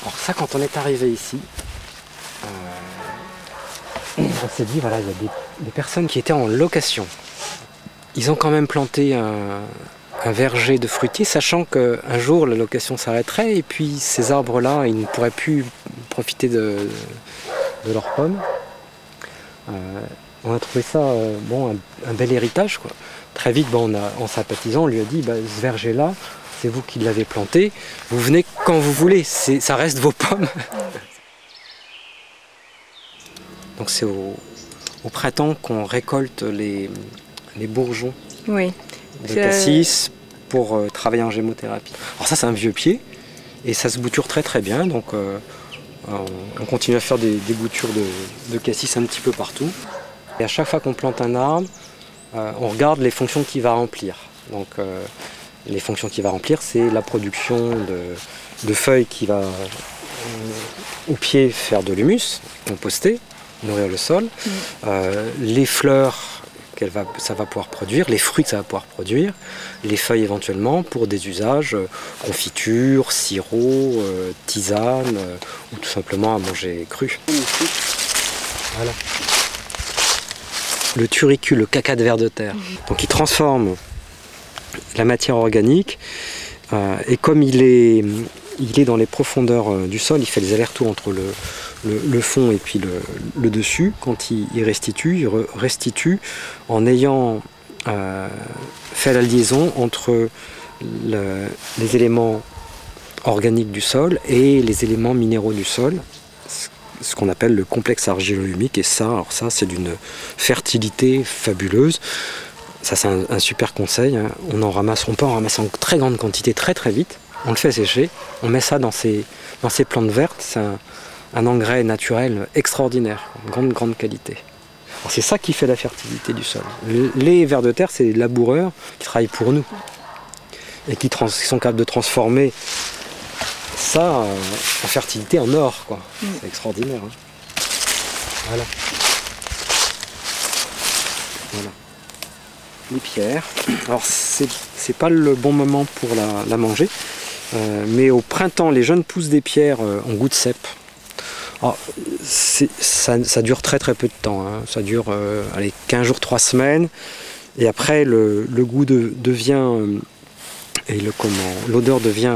Alors ça, quand on est arrivé ici, on s'est dit, voilà, il y a des personnes qui étaient en location. Ils ont quand même planté un verger de fruitiers, sachant qu'un jour la location s'arrêterait et puis ces arbres-là, ils ne pourraient plus profiter de leurs pommes. On a trouvé ça bon, un bel héritage, quoi. Très vite, bon, en sympathisant, on lui a dit, bah, ce verger-là, c'est vous qui l'avez planté, vous venez quand vous voulez, ça reste vos pommes. Donc c'est au printemps qu'on récolte les bourgeons de cassis pour travailler en gémothérapie. Alors ça, c'est un vieux pied et ça se bouture très très bien, donc on continue à faire des boutures de cassis un petit peu partout. Et à chaque fois qu'on plante un arbre, on regarde les fonctions qu'il va remplir. Donc les fonctions qu'il va remplir, c'est la production de feuilles qui va au pied faire de l'humus, composter, nourrir le sol, les fleurs ça va pouvoir produire, les fruits que ça va pouvoir produire, les feuilles éventuellement pour des usages confiture, sirop, tisane ou tout simplement à manger cru. Voilà. Le turicule, le caca de ver de terre. Donc il transforme la matière organique et comme il est dans les profondeurs du sol, il fait les allers-retours entre le fond et puis le dessus. Quand il restitue en ayant fait la liaison entre les éléments organiques du sol et les éléments minéraux du sol, ce qu'on appelle le complexe argilo-humique. Et ça, c'est d'une fertilité fabuleuse. Ça, c'est un super conseil, hein. On peut en ramasser en très grande quantité très très vite. On le fait sécher, on met ça dans ces plantes vertes. C'est un engrais naturel extraordinaire, grande qualité. C'est ça qui fait la fertilité du sol. Les vers de terre, c'est des laboureurs qui travaillent pour nous et qui sont capables de transformer ça en fertilité en or, quoi. C'est extraordinaire, hein. Voilà. Les pierres. Alors c'est pas le bon moment pour la manger, mais au printemps, les jeunes pousses des pierres ont goût de cèpe. Alors, ça dure très très peu de temps, hein. Ça dure 15 jours, 3 semaines, et après le goût devient et l'odeur devient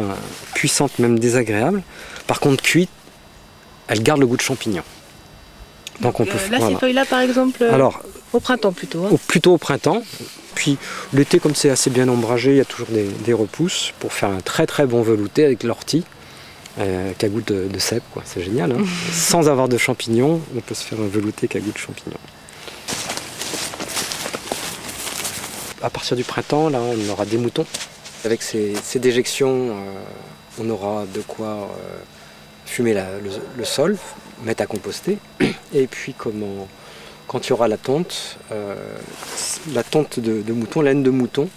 puissante, même désagréable. Par contre, cuite, elle garde le goût de champignon. Donc on peut, là, ces feuilles-là, par exemple, au printemps plutôt. Hein. Plutôt au printemps. Puis l'été, comme c'est assez bien ombragé, il y a toujours des repousses pour faire un très très bon velouté avec l'ortie, qui a goût de cèpe, quoi. C'est génial, hein. Sans avoir de champignons, on peut se faire un velouté qui a goût de champignons. À partir du printemps, là, on aura des moutons. Avec ces déjections, on aura de quoi fumer le sol, mettre à composter. Et puis quand il y aura la tonte de mouton, laine de mouton,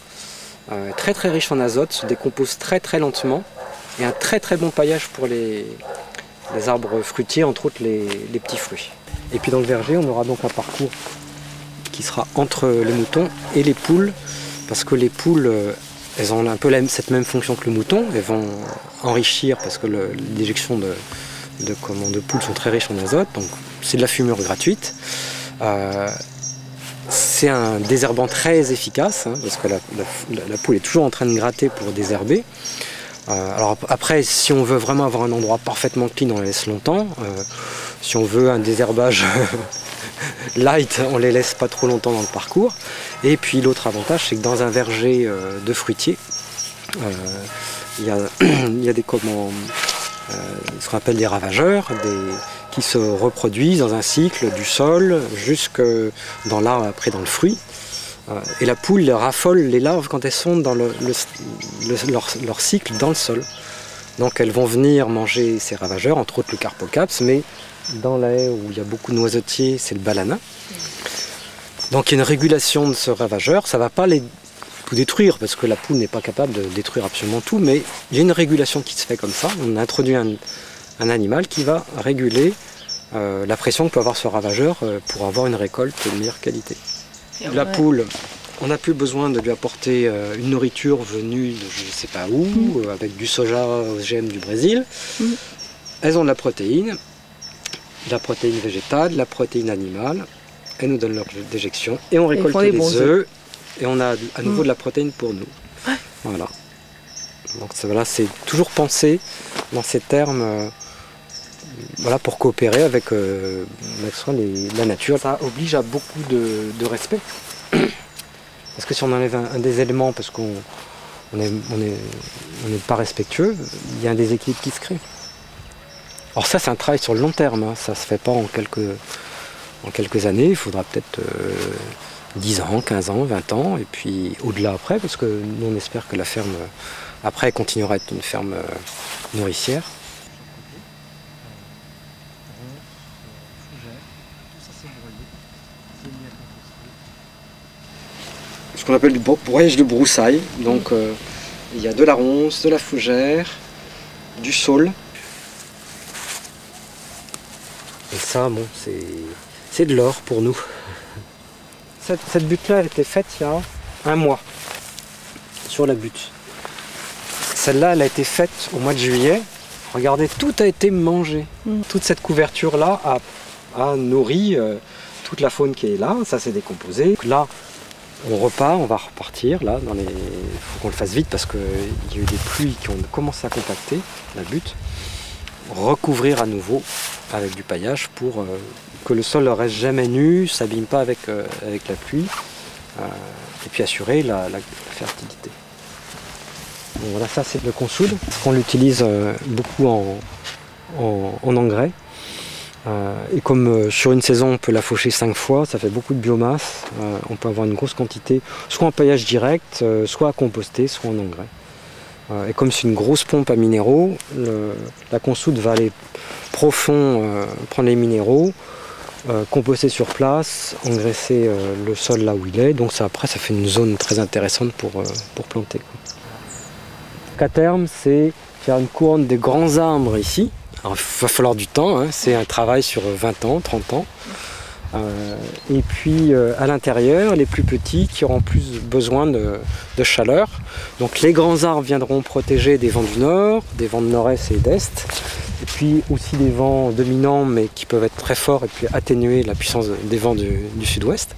très très riche en azote, se décompose très très lentement. Et un très très bon paillage pour les arbres fruitiers, entre autres les petits fruits. Et puis dans le verger, on aura donc un parcours qui sera entre les moutons et les poules, parce que les poules, elles ont un peu cette même fonction que le mouton. Elles vont enrichir, parce que les déjections de poules sont très riches en azote, donc c'est de la fumure gratuite. C'est un désherbant très efficace, hein, parce que la poule est toujours en train de gratter pour désherber. Alors après, si on veut vraiment avoir un endroit parfaitement clean, on les laisse longtemps. Si on veut un désherbage light, on les laisse pas trop longtemps dans le parcours. Et puis l'autre avantage, c'est que dans un verger de fruitiers, il y a ce qu'on appelle des ravageurs, qui se reproduisent dans un cycle du sol jusque dans l'arbre, après dans le fruit. Et la poule raffole les larves quand elles sont dans leur cycle dans le sol. Donc elles vont venir manger ces ravageurs, entre autres le carpocaps, mais dans la haie où il y a beaucoup de noisetiers, c'est le balana. Donc il y a une régulation de ce ravageur, ça ne va pas tout détruire, parce que la poule n'est pas capable de détruire absolument tout, mais il y a une régulation qui se fait comme ça. On introduit un animal qui va réguler la pression que peut avoir ce ravageur pour avoir une récolte de meilleure qualité. La poule, on n'a plus besoin de lui apporter une nourriture venue de je ne sais pas où, avec du soja OGM du Brésil. elles ont de la protéine végétale, de la protéine animale. Elles nous donnent leur déjection et on récolte les œufs et on a à nouveau de la protéine pour nous. Ouais. Voilà. Donc voilà, c'est toujours pensé dans ces termes voilà, pour coopérer avec la nature. Ça oblige à beaucoup de respect. Parce que si on enlève un des éléments parce qu'on n'est pas respectueux, il y a un déséquilibre qui se crée. Alors ça, c'est un travail sur le long terme, hein. Ça ne se fait pas en quelques années. Il faudra peut-être 10 ans, 15 ans, 20 ans, et puis au-delà après, parce que nous, on espère que la ferme, après, continuera à être une ferme nourricière. Ce qu'on appelle du broyage de broussailles. Donc il y a de la ronce, de la fougère, du saule. Et ça, bon, c'est de l'or pour nous. Cette butte-là, elle a été faite il y a un mois, sur la butte. Celle-là, elle a été faite au mois de juillet. Regardez, tout a été mangé. Toute cette couverture-là a nourri toute la faune qui est là. Ça s'est décomposé. Là, on va repartir. Là, il faut qu'on le fasse vite parce qu'il y a eu des pluies qui ont commencé à compacter la butte. Recouvrir à nouveau avec du paillage pour que le sol ne reste jamais nu, ne s'abîme pas avec la pluie, et puis assurer la fertilité. Bon, voilà, ça c'est le consoude, qu'on l'utilise beaucoup en engrais. Et comme sur une saison on peut la faucher 5 fois, ça fait beaucoup de biomasse, on peut avoir une grosse quantité, soit en paillage direct, soit à composter, soit en engrais. Et comme c'est une grosse pompe à minéraux, la consoude va aller profond, prendre les minéraux, composter sur place, engraisser le sol là où il est. Donc après, ça fait une zone très intéressante pour planter, quoi. À terme, c'est faire une couronne de grands arbres ici. Alors, il va falloir du temps, hein. C'est un travail sur 20 ans, 30 ans. Et puis à l'intérieur, les plus petits qui auront plus besoin de chaleur. Donc les grands arbres viendront protéger des vents du nord, des vents de nord-est et d'est, et puis aussi des vents dominants mais qui peuvent être très forts et puis atténuer la puissance des vents du sud-ouest,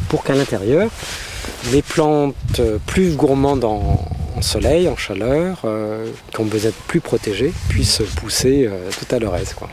pour qu'à l'intérieur, les plantes plus gourmandes en soleil, en chaleur, qui ont besoin d'être plus protégées, puissent pousser tout à leur aise, quoi.